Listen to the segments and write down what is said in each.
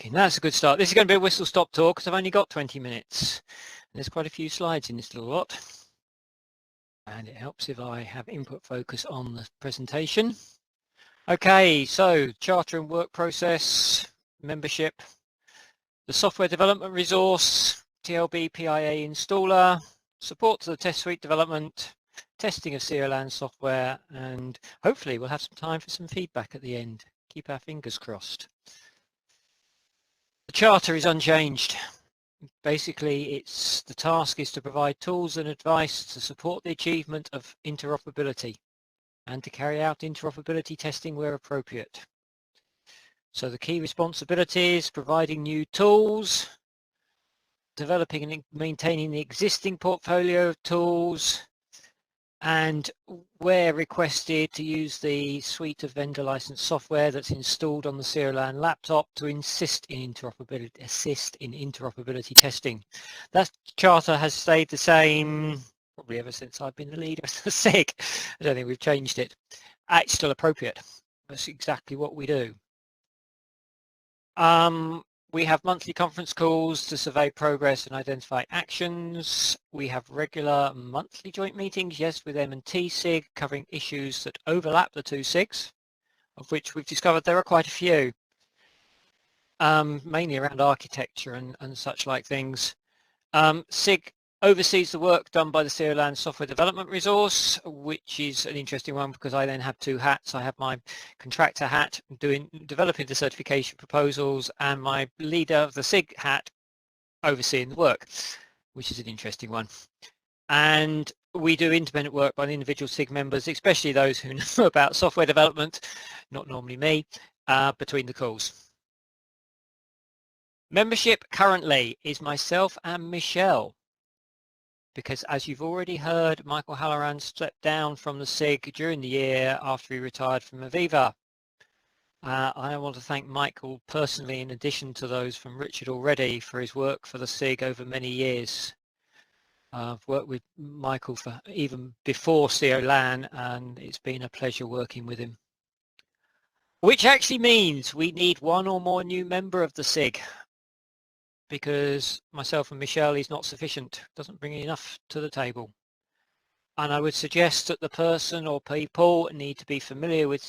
working. That's a good start. This is going to be a whistle-stop tour because I've only got 20 minutes. There's quite a few slides in this little lot. And it helps if I have input focus on the presentation. Okay, so charter and work process, membership, the software development resource, TLB PIA installer, support to the test suite development, testing of CO-LaN software, and hopefully we'll have some time for some feedback at the end. Keep our fingers crossed. The charter is unchanged. Basically, the task is to provide tools and advice to support the achievement of interoperability and to carry out interoperability testing where appropriate. So the key responsibilities: providing new tools, developing and maintaining the existing portfolio of tools, and where requested to use the suite of vendor licensed software that's installed on the CO-LaN laptop to assist in interoperability testing. That charter has stayed the same probably ever since I've been the leader of the SIG. I don't think we've changed it. It's still appropriate. That's exactly what we do. We have monthly conference calls to survey progress and identify actions. We have regular monthly joint meetings, yes, with M&T SIG, covering issues that overlap the two SIGs, of which we've discovered there are quite a few, mainly around architecture and such like things. SIG oversees the work done by the CO-LaN software development resource, which is an interesting one because I then have two hats. I have my contractor hat developing the certification proposals, and my leader of the SIG hat overseeing the work, which is an interesting one. And we do independent work by the individual SIG members, especially those who know about software development, not normally me, between the calls. Membership currently is myself and Michelle, because as you've already heard, Michael Halloran stepped down from the SIG during the year after he retired from Aviva. I want to thank Michael personally, in addition to those from Richard already, for his work for the SIG over many years. I've worked with Michael for even before CO-LaN, and it's been a pleasure working with him. Which actually means we need one or more new member of the SIG, because myself and Michelle is not sufficient, doesn't bring enough to the table. And I would suggest that the person or people need to be familiar with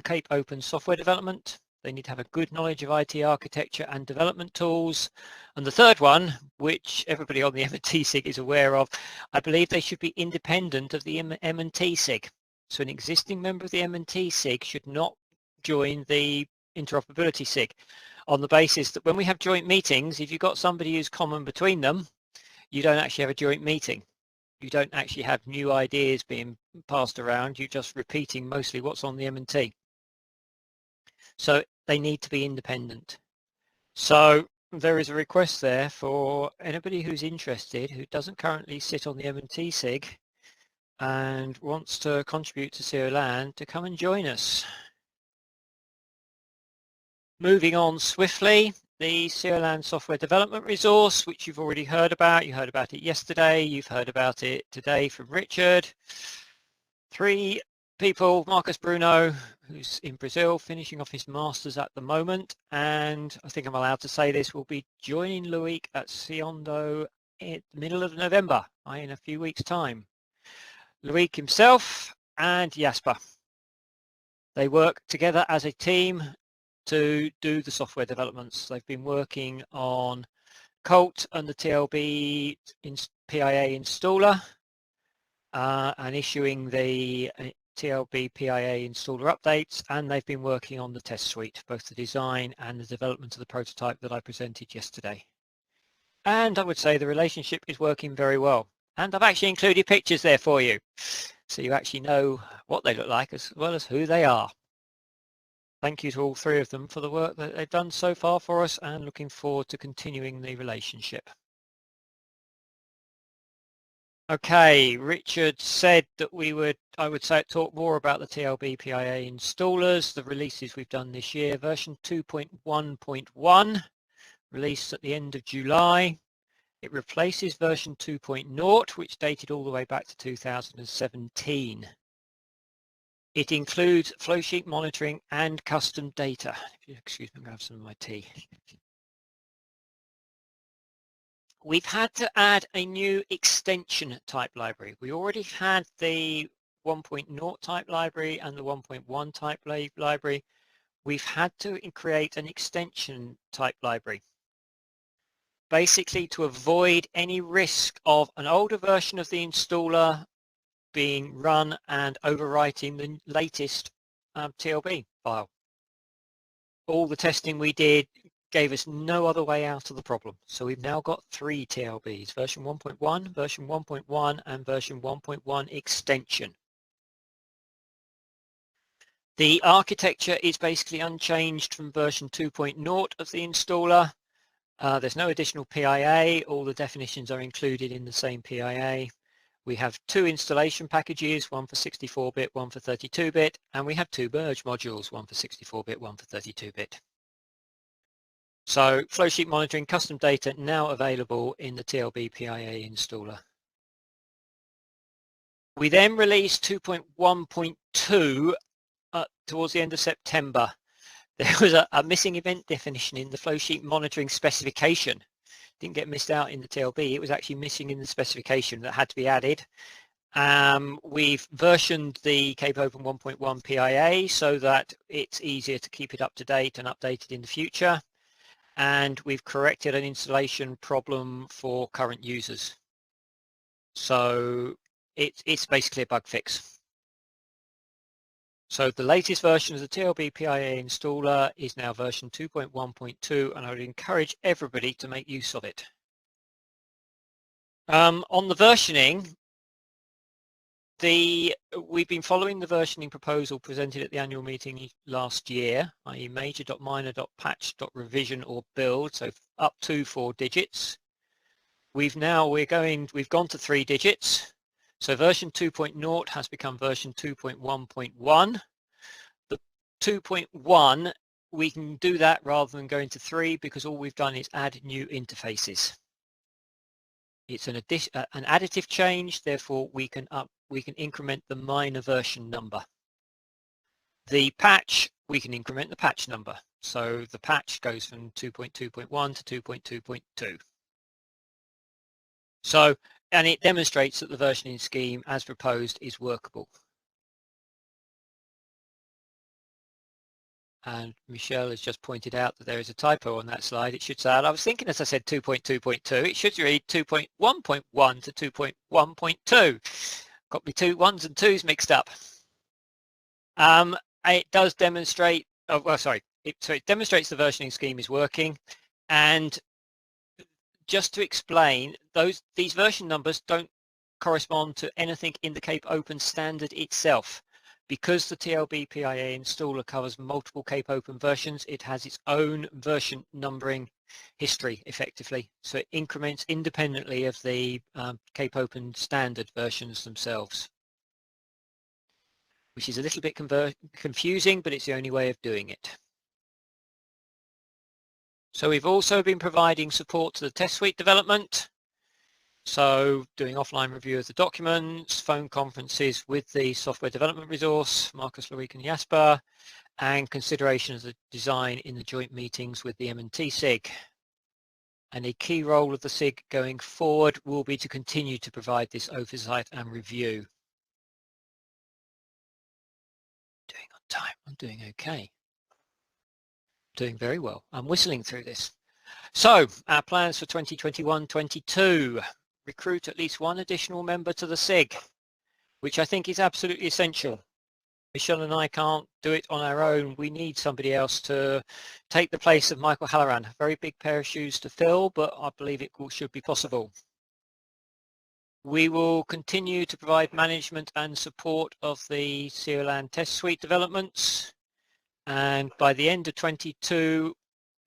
Cape Open software development. They need to have a good knowledge of IT architecture and development tools. And the third one, which everybody on the M&T SIG is aware of, I believe they should be independent of the M&T SIG. So an existing member of the M&T SIG should not join the Interoperability SIG, on the basis that when we have joint meetings, if you've got somebody who's common between them, you don't actually have a joint meeting. You don't actually have new ideas being passed around. You're just repeating mostly what's on the M&T. So they need to be independent. So there is a request there for anybody who's interested, who doesn't currently sit on the M&T SIG and wants to contribute to CO-LaN, to come and join us. Moving on swiftly, the CO-LaN software development resource, which you've already heard about. You heard about it yesterday. You've heard about it today from Richard. 3 people: Marcus Bruno, who's in Brazil, finishing off his master's at the moment, and I think I'm allowed to say this, will be joining Loic at Siondo in the middle of November, in a few weeks' time. Loic himself and Jasper. They work together as a team to do the software developments. They've been working on Colt and the TLB PIA installer and issuing the TLB PIA installer updates, and they've been working on the test suite, both the design and the development of the prototype that I presented yesterday. And I would say the relationship is working very well. And I've actually included pictures there for you, so you actually know what they look like as well as who they are. Thank you to all 3 of them for the work that they've done so far for us, and looking forward to continuing the relationship. Okay, Richard said that I would talk more about the TLB PIA installers, the releases we've done this year. Version 2.1.1, released at the end of July. It replaces version 2.0, which dated all the way back to 2017. It includes flowsheet monitoring and custom data. Excuse me, I'm going to have some of my tea. We've had to add a new extension type library. We already had the 1.0 type library and the 1.1 type library. We've had to create an extension type library, basically to avoid any risk of an older version of the installer being run and overwriting the latest TLB file. All the testing we did gave us no other way out of the problem. So we've now got 3 TLBs, version 1.1, version 1.1, and version 1.1 extension. The architecture is basically unchanged from version 2.0 of the installer. There's no additional PIA. All the definitions are included in the same PIA. We have 2 installation packages, one for 64-bit, one for 32-bit, and we have 2 merge modules, one for 64-bit, one for 32-bit. So flowsheet monitoring custom data now available in the TLB PIA installer. We then released 2.1.2 towards the end of September. There was a missing event definition in the flowsheet monitoring specification. Didn't get missed out in the TLB, it was actually missing in the specification that had to be added. We've versioned the Cape Open 1.1 PIA so that it's easier to keep it up to date and updated in the future. And we've corrected an installation problem for current users. So it's basically a bug fix. So the latest version of the TLB PIA installer is now version 2.1.2, and I would encourage everybody to make use of it. On the versioning, we've been following the versioning proposal presented at the annual meeting last year, i.e. major.minor.patch.revision or build, so up to 4 digits. We've gone to 3 digits. So version 2.0 has become version 2.1.1. The 2.1, we can do that rather than going to 3 because all we've done is add new interfaces. It's an additive change, therefore we can increment the minor version number. The patch, we can increment the patch number. So the patch goes from 2.2.1 to 2.2.2. So, and it demonstrates that the versioning scheme as proposed is workable. And Michelle has just pointed out that there is a typo on that slide. It should say, I was thinking as I said 2.2.2, it should read 2.1.1 to 2.1.2. Got me 2 1s and 2s mixed up. It does demonstrate, it demonstrates the versioning scheme is working. And just to explain, these version numbers don't correspond to anything in the Cape Open standard itself. Because the TLB PIA installer covers multiple Cape Open versions, it has its own version numbering history effectively. So it increments independently of the Cape Open standard versions themselves, which is a little bit confusing, but it's the only way of doing it. So we've also been providing support to the test suite development. So doing offline review of the documents, phone conferences with the software development resource, Marcus, Loic and Jasper, and consideration of the design in the joint meetings with the M&T SIG. And a key role of the SIG going forward will be to continue to provide this oversight and review. Doing on time, I'm doing okay. Doing very well. I'm whistling through this. So our plans for 2021-22. Recruit at least 1 additional member to the SIG, which I think is absolutely essential. Michelle and I can't do it on our own. We need somebody else to take the place of Michael Halloran. A very big pair of shoes to fill, but I believe it should be possible. We will continue to provide management and support of the CO-LaN test suite developments. And by the end of 22,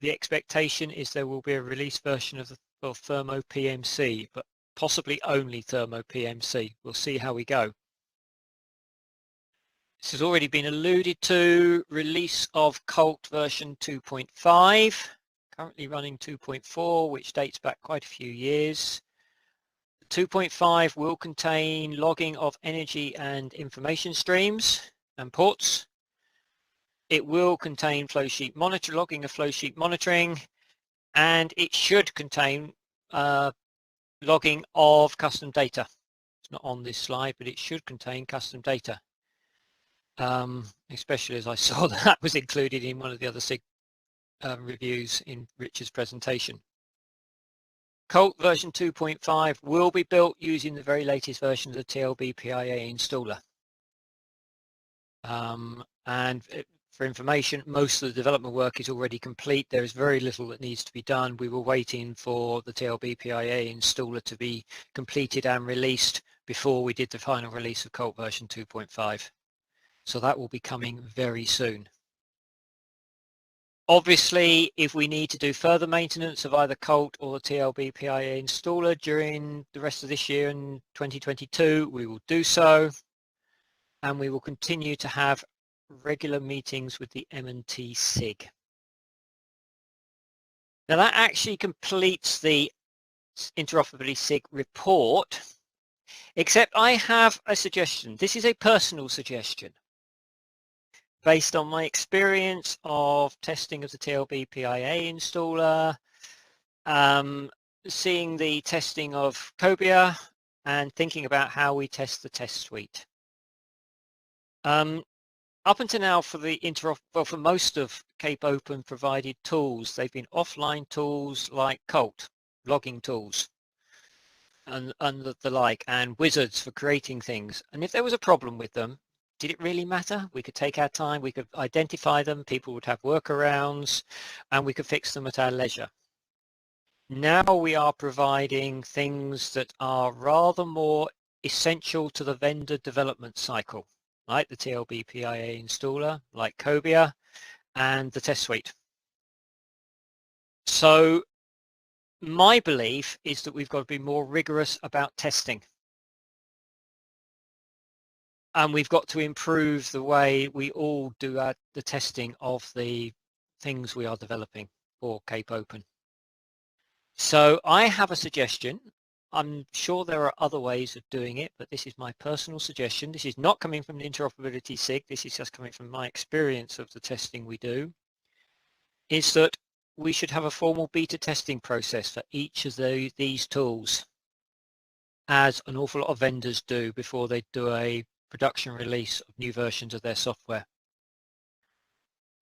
the expectation is there will be a release version of Thermo PMC, but possibly only Thermo PMC. We'll see how we go. This has already been alluded to. Release of Colt version 2.5, currently running 2.4, which dates back quite a few years. 2.5 will contain logging of energy and information streams. and ports. It will contain flowsheet monitor logging of flowsheet monitoring, and it should contain logging of custom data. It's not on this slide, but it should contain custom data, especially as I saw that was included in one of the other SIG reviews in Richard's presentation. Colt version 2.5 will be built using the very latest version of the TLB PIA installer. And for information, most of the development work is already complete. There is very little that needs to be done. We were waiting for the TLB PIA installer to be completed and released before we did the final release of Colt version 2.5. So that will be coming very soon. Obviously, if we need to do further maintenance of either Colt or the TLB PIA installer during the rest of this year and 2022, we will do so. And we will continue to have regular meetings with the M&T SIG. Now that actually completes the Interoperability SIG report, except I have a suggestion. This is a personal suggestion based on my experience of testing of the TLB PIA installer, seeing the testing of Cobia, and thinking about how we test the test suite. Up until now, for the for most of Cape Open provided tools, they've been offline tools like Colt, logging tools, and the like, and wizards for creating things. And if there was a problem with them, did it really matter? We could take our time, we could identify them, people would have workarounds, and we could fix them at our leisure. Now we are providing things that are rather more essential to the vendor development cycle, like the TLB PIA installer, like Cobia, and the test suite. So my belief is that we've got to be more rigorous about testing. And we've got to improve the way we all do the testing of the things we are developing for Cape Open. So I have a suggestion. I'm sure there are other ways of doing it, but this is my personal suggestion. This is not coming from the Interoperability SIG. This is just coming from my experience of the testing we do, is that we should have a formal beta testing process for each of these tools, as an awful lot of vendors do before they do a production release of new versions of their software.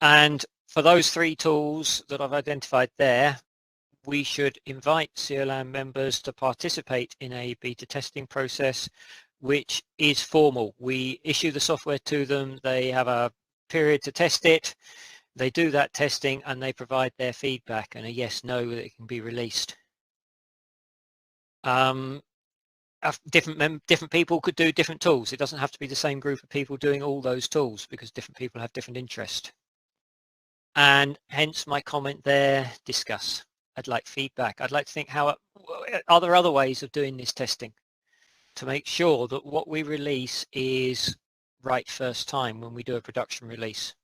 And for those 3 tools that I've identified there, we should invite CO-LaN members to participate in a beta testing process, which is formal. We issue the software to them, they have a period to test it, they do that testing, and they provide their feedback and a yes, no, that it can be released. Different people could do different tools. It doesn't have to be the same group of people doing all those tools, because different people have different interests. And hence my comment there, discuss. I'd like feedback. I'd like to think, how are there other ways of doing this testing to make sure that what we release is right first time when we do a production release.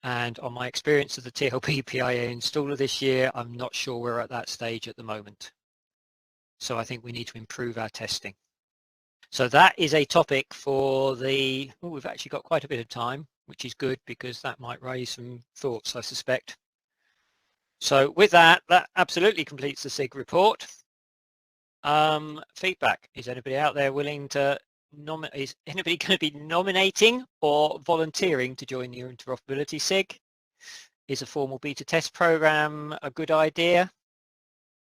And on my experience of the TLB PIA installer this year, I'm not sure we're at that stage at the moment. So I think we need to improve our testing. So that is a topic for the, we've actually got quite a bit of time, which is good, because that might raise some thoughts, I suspect. So with that, that absolutely completes the SIG report. Feedback. Is anybody out there willing to nominate? Is anybody going to be nominating or volunteering to join the Interoperability SIG? Is a formal beta test program a good idea?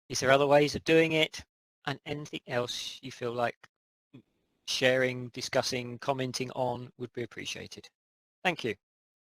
Is there other ways of doing it? And anything else you feel like sharing, discussing, commenting on would be appreciated. Thank you.